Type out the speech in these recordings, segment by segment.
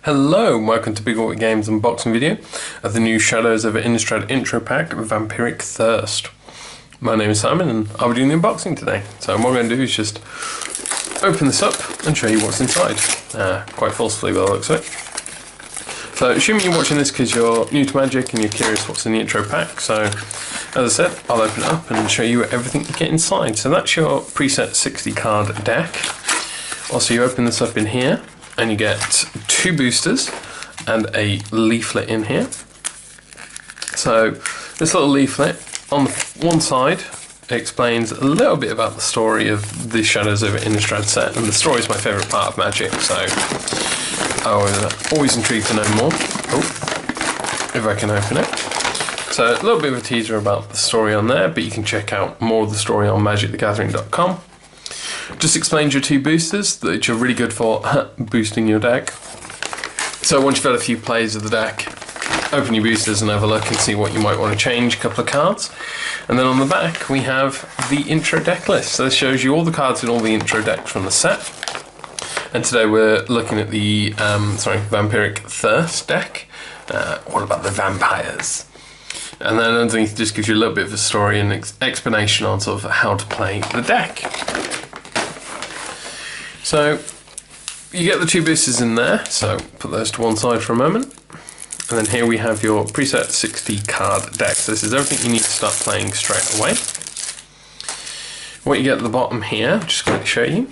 Hello, and welcome to Big Auto Games unboxing video of the new Shadows of Innistrad intro pack, Vampiric Thirst. My name is Simon and I'll be doing the unboxing today. So what I'm going to do is just open this up and show you what's inside. Quite forcefully by the looks of it. So assuming you're watching this because you're new to Magic and you're curious what's in the intro pack, so as I said, I'll open it up and show you everything you get inside. So that's your preset 60 card deck. Also you open this up in here and you get 2 boosters and a leaflet in here. So this little leaflet on one side explains a little bit about the story of the Shadows over Innistrad set, and the story is my favourite part of Magic, so I'm always intrigued to know more. Oh, if I can open it. So a little bit of a teaser about the story on there, but you can check out more of the story on magicthegathering.com. Just explains your 2 boosters that you're really good for boosting your deck. So once you've had a few plays of the deck, open your boosters and have a look and see what you might want to change, a couple of cards. And then on the back we have the intro deck list. So this shows you all the cards in all the intro decks from the set. And today we're looking at the Vampiric Thirst deck. What about the vampires? And then underneath just gives you a little bit of a story and explanation on sort of how to play the deck. So you get the 2 boosters in there, so put those to one side for a moment. And then here we have your preset 60 card deck. So this is everything you need to start playing straight away. What you get at the bottom here, just going to show you,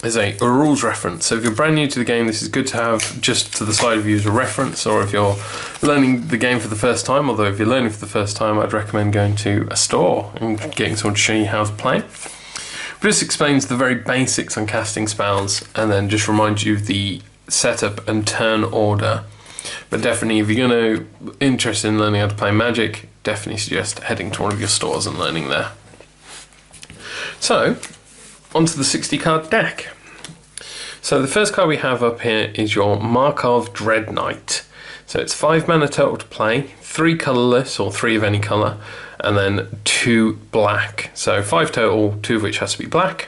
is a rules reference. So if you're brand new to the game, this is good to have just to the side of you as a reference, or if you're learning the game for the first time, although if you're learning for the first time, I'd recommend going to a store and getting someone to show you how to play. This explains the very basics on casting spells and then just reminds you of the setup and turn order. But definitely if you're interested in learning how to play Magic, definitely suggest heading to one of your stores and learning there. So, onto the 60 card deck. So the first card we have up here is your Markov Dread Knight. So it's 5 mana total to play, 3 colourless or 3 of any colour, and then 2 black. So 5 total, 2 of which has to be black.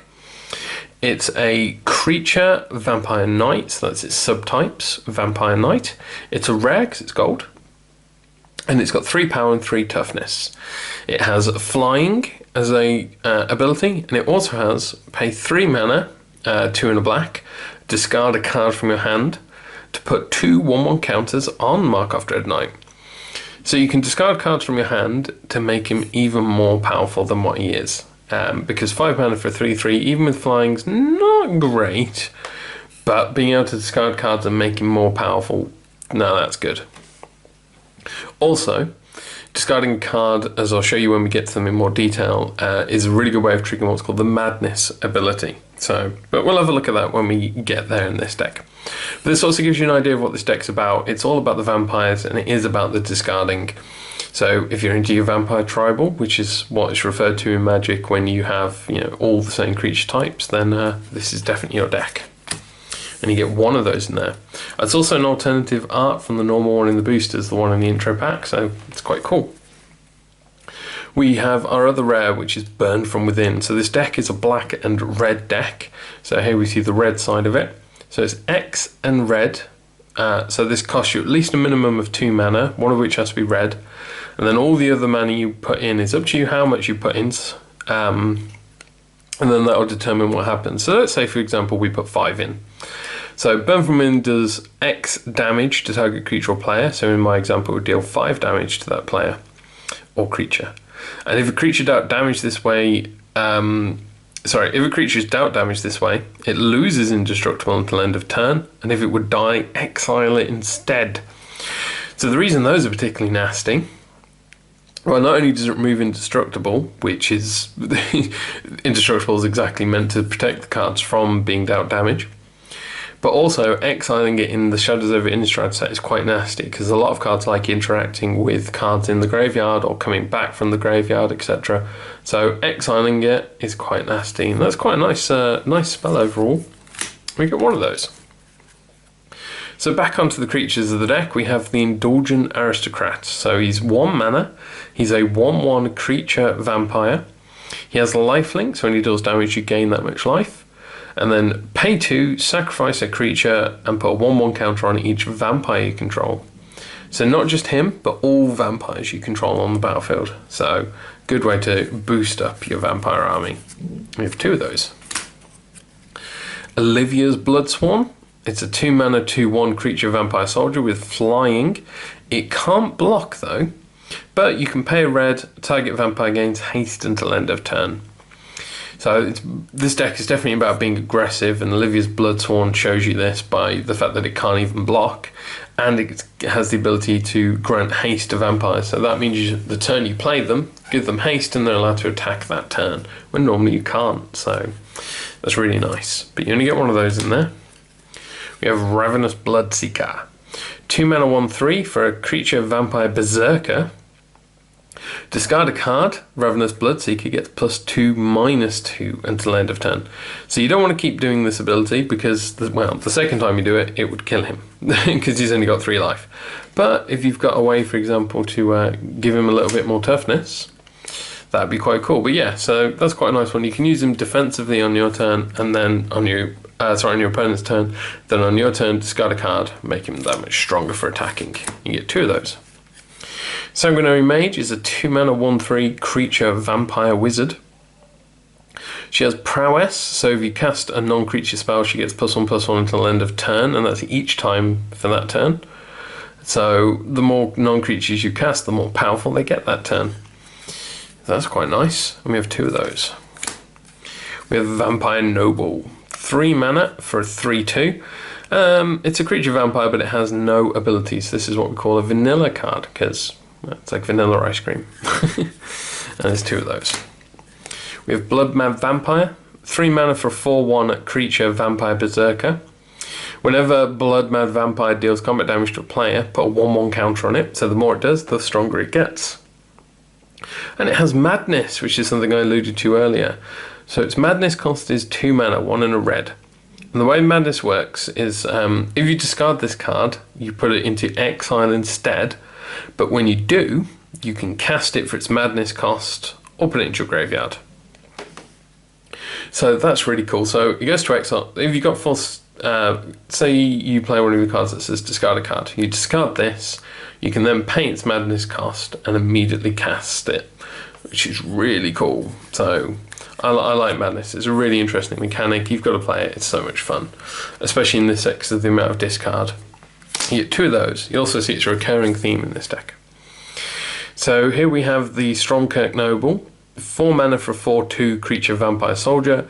It's a creature Vampire Knight, so that's its subtypes, Vampire Knight. It's a rare because it's gold, and it's got 3 power and 3 toughness. It has flying as a ability, and it also has pay 3 mana, 2 and a black, discard a card from your hand to put 2 1/1 counters on Markov Dread Knight. So you can discard cards from your hand to make him even more powerful than what he is. Because 5 mana for 3/3, even with flying's not great, but being able to discard cards and make him more powerful, no, that's good. Also, discarding a card, as I'll show you when we get to them in more detail, is a really good way of triggering what's called the Madness ability. But we'll have a look at that when we get there in this deck. But this also gives you an idea of what this deck's about. It's all about the vampires, and it is about the discarding. So if you're into your vampire tribal, which is what is referred to in Magic when you have all the same creature types, then this is definitely your deck. And you get 1 of those in there. It's also an alternative art from the normal one in the boosters, the one in the intro pack, so it's quite cool. We have our other rare, which is Burn From Within. So this deck is a black and red deck. So here we see the red side of it. So it's X and red. So this costs you at least a minimum of 2 mana, 1 of which has to be red. And then all the other mana you put in is up to you how much you put in. And then that will determine what happens. So let's say, for example, we put 5 in. So Burn From Within does X damage to target creature or player. So in my example, it would deal 5 damage to that player or creature. And if a creature dealt damage this way, if a creature is dealt damage this way, it loses indestructible until end of turn, and if it would die, exile it instead. So the reason those are particularly nasty, well, not only does it remove indestructible, which is indestructible is exactly meant to protect the cards from being dealt damage, but also exiling it in the Shadows over Innistrad set is quite nasty, because a lot of cards like interacting with cards in the graveyard or coming back from the graveyard, etc. So exiling it is quite nasty, and that's quite a nice spell overall. We get 1 of those. So back onto the creatures of the deck, we have the Indulgent Aristocrat. So he's 1 mana, he's a 1/1 creature vampire. He has lifelink, so when he deals damage you gain that much life. And then pay 2, sacrifice a creature, and put a 1/1 counter on each vampire you control. So not just him, but all vampires you control on the battlefield. So good way to boost up your vampire army. We have 2 of those. Olivia's Bloodsworn. It's a 2-mana 2/1 creature vampire soldier with flying. It can't block though, but you can pay a red, target vampire gains haste until end of turn. So this deck is definitely about being aggressive, and Olivia's Bloodsworn shows you this by the fact that it can't even block, and it has the ability to grant haste to vampires. So that means the turn you play them, give them haste, and they're allowed to attack that turn, when normally you can't. So that's really nice. But you only get one of those in there. We have Ravenous Bloodseeker. 2-mana 1/3 for a creature vampire berserker. Discard a card, Ravenous Bloodseeker gets +2/-2 until end of turn. So you don't want to keep doing this ability because, the second time you do it, it would kill him because he's only got 3 life. But if you've got a way, for example, to give him a little bit more toughness, that'd be quite cool. But yeah, so that's quite a nice one. You can use him defensively on your turn, and then on your opponent's turn. Then on your turn, discard a card, make him that much stronger for attacking. You get 2 of those. Sanguinary Mage is a 2-mana 1/3 creature vampire wizard. She has prowess, so if you cast a non-creature spell, she gets +1/+1 until end of turn, and that's each time for that turn. So the more non-creatures you cast, the more powerful they get that turn. That's quite nice, and we have 2 of those. We have Vampire Noble. 3 mana for a 3/2. It's a creature vampire, but it has no abilities. This is what we call a vanilla card, because it's like vanilla ice cream. And there's 2 of those. We have Blood Mad Vampire. 3 mana for a 4/1 creature vampire berserker. Whenever Blood Mad Vampire deals combat damage to a player, put a 1/1 counter on it. So the more it does, the stronger it gets. And it has Madness, which is something I alluded to earlier. So its Madness cost is 2 mana, 1 and a red. And the way Madness works is if you discard this card, you put it into exile instead. But when you do, you can cast it for its Madness cost or put it into your graveyard. So that's really cool. So it goes to exile. If you've got say you play one of your cards that says discard a card, you discard this, you can then pay its Madness cost and immediately cast it, which is really cool. So I like Madness. It's a really interesting mechanic. You've got to play it. It's so much fun, especially in this deck because of the amount of discard. You get 2 of those. You also see it's a recurring theme in this deck. So here we have the Stromkirk Noble. 4 mana for a 4/2 creature vampire soldier.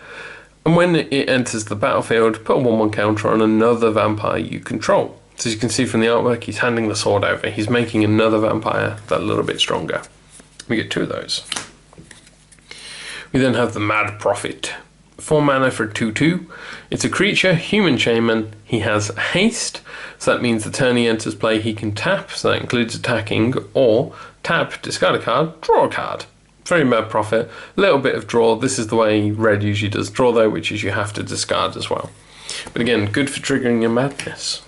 And when it enters the battlefield, put a 1/1 counter on another vampire you control. So as you can see from the artwork, he's handing the sword over. He's making another vampire that little bit stronger. We get 2 of those. We then have the Mad Prophet. 4 mana for 2/2. It's a creature, human shaman. He has haste, so that means the turn he enters play he can tap, so that includes attacking, or tap, discard a card, draw a card. Very Mad Prophet. A little bit of draw. This is the way red usually does draw though, which is you have to discard as well. But again, good for triggering your madness.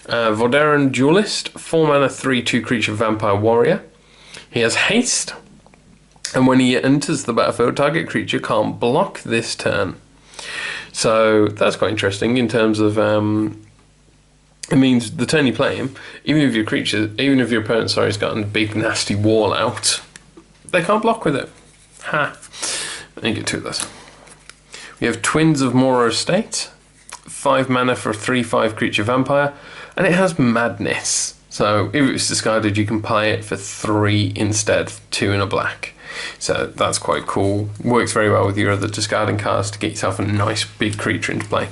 Vordaran Duelist. 4 mana 3/2 creature vampire warrior. He has haste. And when he enters the battlefield, target creature can't block this turn. So that's quite interesting in terms of it means the turn you play him, even if your opponent has gotten a big nasty wall out, they can't block with it. Ha! And you get 2 of those. We have Twins of Mora Estate. 5 mana for a 3/5 creature vampire, and it has Madness. So if it's discarded, you can play it for 3 instead, 2 and a black. So that's quite cool. Works very well with your other discarding cards to get yourself a nice big creature into play.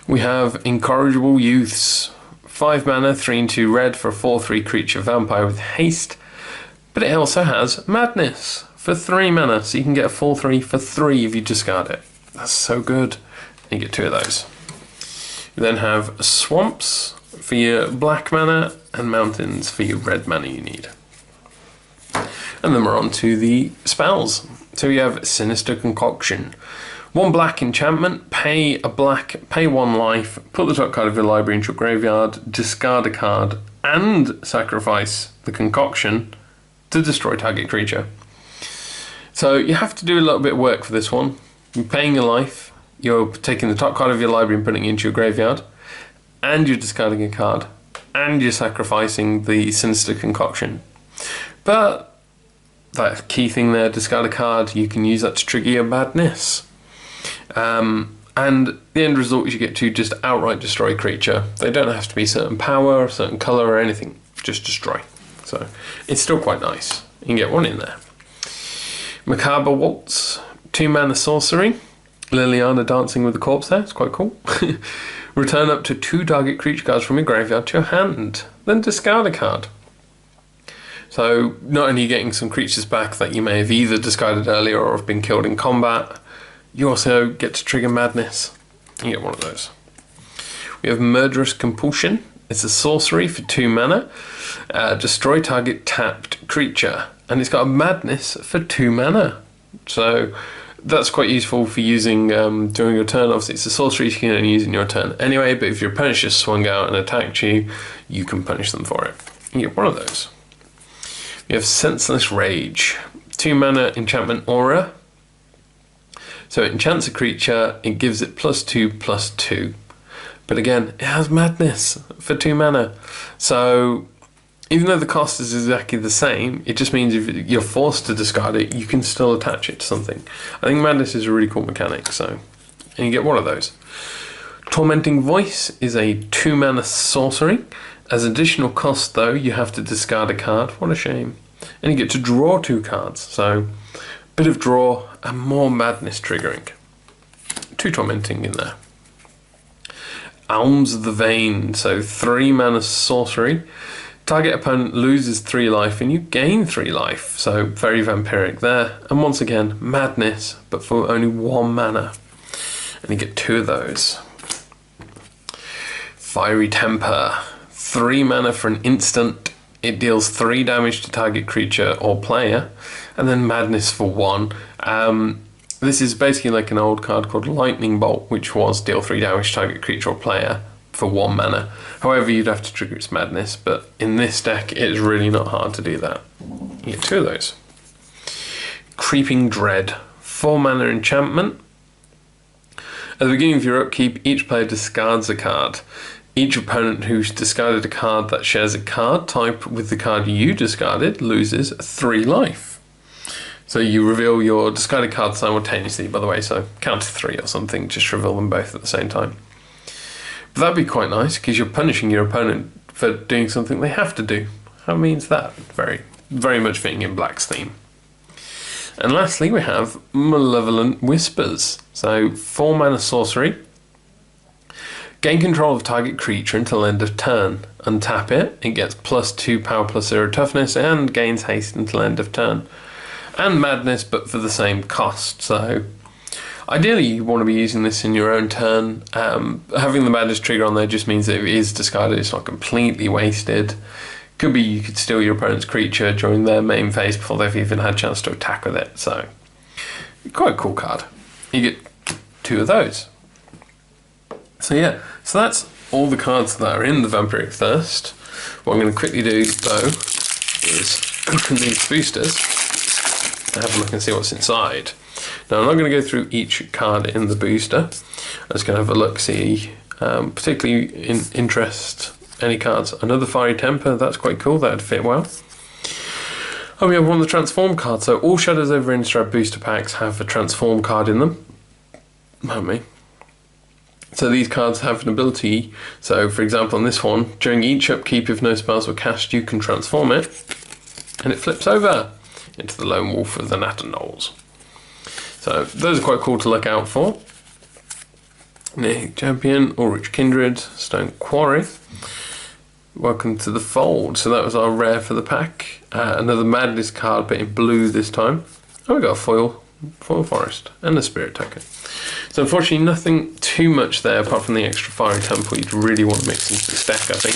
We have Incorrigible Youths. 5 mana, 3 and 2 red for a 4/3 creature vampire with haste. But it also has Madness for 3 mana, so you can get a 4/3 for 3 if you discard it. That's so good. You get 2 of those. We then have Swamps for your black mana and Mountains for your red mana you need. And then we're on to the spells. So we have Sinister Concoction. 1 black enchantment, pay 1 life, put the top card of your library into your graveyard, discard a card, and sacrifice the concoction to destroy target creature. So you have to do a little bit of work for this one. You're paying your life, you're taking the top card of your library and putting it into your graveyard, and you're discarding a card, and you're sacrificing the Sinister Concoction. But that key thing there, discard a card, you can use that to trigger your madness. And the end result is you get to just outright destroy a creature. They don't have to be certain power, or certain colour or anything, just destroy. So it's still quite nice. You can get one in there. Macabre Waltz, 2 mana sorcery. Liliana dancing with the corpse there, it's quite cool. Return up to 2 target creature cards from your graveyard to your hand, then discard a card. So not only are you getting some creatures back that you may have either discarded earlier or have been killed in combat, you also get to trigger madness. You get one of those. We have Murderous Compulsion. It's a sorcery for 2 mana. Destroy target tapped creature. And it's got a madness for 2 mana. So that's quite useful for using during your turn. Obviously it's a sorcery, you can only use in your turn anyway, but if your opponent just swung out and attacked you, you can punish them for it. You get one of those. We have Senseless Rage. 2 mana enchantment aura. So it enchants a creature, it gives it +2/+2. But again, it has madness for 2 mana. So even though the cost is exactly the same, it just means if you're forced to discard it, you can still attach it to something. I think madness is a really cool mechanic, so, and you get one of those. Tormenting Voice is a 2 mana sorcery. As additional cost though, you have to discard a card. What a shame. And you get to draw 2 cards, so bit of draw and more madness triggering. 2 tormenting in there. Alms of the Vein, so 3 mana sorcery. Target opponent loses 3 life and you gain 3 life, so very vampiric there. And once again, madness, but for only 1 mana. And you get 2 of those. Fiery Temper, 3 mana for an instant. It deals 3 damage to target creature or player, and then madness for 1. This is basically like an old card called Lightning Bolt, which was deal 3 damage to target creature or player for 1 mana. However, you'd have to trigger its madness, but in this deck, it's really not hard to do that. You get 2 of those. Creeping Dread, 4 mana enchantment. At the beginning of your upkeep, each player discards a card. Each opponent who's discarded a card that shares a card type with the card you discarded loses 3 life. So you reveal your discarded cards simultaneously, by the way, so count to 3 or something, just reveal them both at the same time. But that'd be quite nice, because you're punishing your opponent for doing something they have to do. How means that? Very, very much fitting in Black's theme. And lastly, we have Malevolent Whispers. So 4 mana sorcery. Gain control of target creature until end of turn. Untap it, it gets +2 power +0 toughness and gains haste until end of turn. And madness, but for the same cost. So ideally you want to be using this in your own turn. Having the madness trigger on there just means that if it is discarded, it's not completely wasted. Could be you could steal your opponent's creature during their main phase before they've even had a chance to attack with it. So quite a cool card. You get 2 of those. So yeah, so that's all the cards that are in the Vampiric Thirst. What I'm going to quickly do though is open these boosters and have a look and see what's inside. Now I'm not going to go through each card in the booster. I'm just going to have a look, see particularly in interest any cards. Another Fiery Temper, that's quite cool, that'd fit well. Oh, we have one of the Transform cards. So all Shadows over Innistrad booster packs have a Transform card in them. Mind me. So these cards have an ability, so for example on this one, during each upkeep if no spells were cast you can transform it, and it flips over into the Lone Wolf of the Natter Knolls. So those are quite cool to look out for. Nick Champion, Ulrich Kindred, Stone Quarry. Welcome to the fold. So that was our rare for the pack. Another Madness card, but in blue this time. Oh, we got a foil forest and a spirit token. So unfortunately nothing too much there apart from the extra Fiery Temple you'd really want to mix into this deck, I think.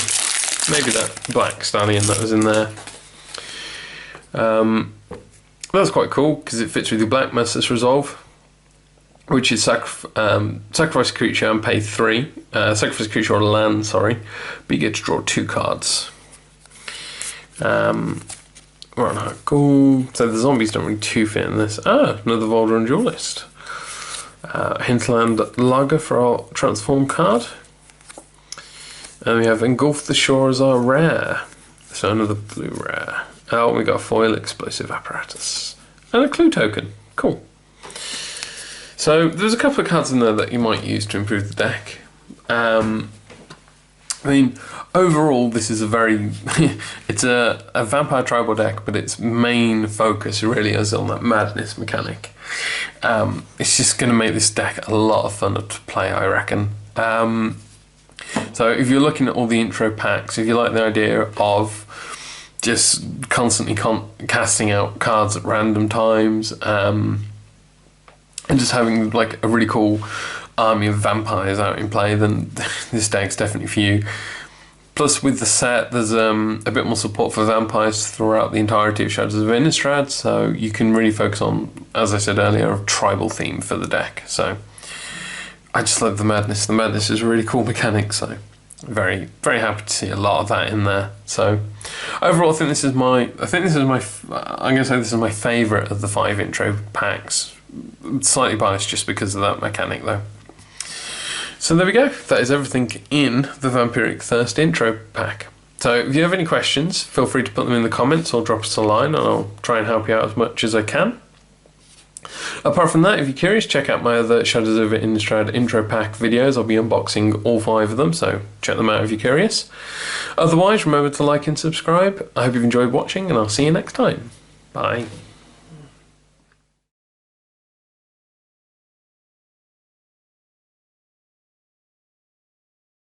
Maybe that Black Stallion that was in there. That's quite cool because it fits with your Black Master's Resolve, which is sacrifice a creature and pay 3. Sacrifice a creature or land, sorry. But you get to draw 2 cards. Right, cool. So the zombies don't really too fit in this. Ah, another Volder and Duelist. Hinterland Lager for our transform card. And we have Engulf the Shore as our rare. So another blue rare. Oh, we got a foil explosive apparatus. And a clue token. Cool. So there's a couple of cards in there that you might use to improve the deck. I mean, overall, this is a very... it's a vampire tribal deck, but its main focus really is on that madness mechanic. It's just going to make this deck a lot of fun to play, I reckon. So if you're looking at all the intro packs, if you like the idea of just constantly casting out cards at random times, and just having like a really cool army of vampires out in play, then this deck's definitely for you. Plus with the set, there's a bit more support for vampires throughout the entirety of Shadows of Innistrad, so you can really focus on, as I said earlier, a tribal theme for the deck. So I just love the madness. The madness is a really cool mechanic, so very, very happy to see a lot of that in there. So overall, I'm gonna say this is my favourite of the 5 intro packs. Slightly biased just because of that mechanic though. So there we go, that is everything in the Vampiric Thirst intro pack. So if you have any questions, feel free to put them in the comments or drop us a line and I'll try and help you out as much as I can. Apart from that, if you're curious, check out my other Shadows over Innistrad intro pack videos. I'll be unboxing all 5 of them, so check them out if you're curious. Otherwise, remember to like and subscribe. I hope you've enjoyed watching and I'll see you next time. Bye.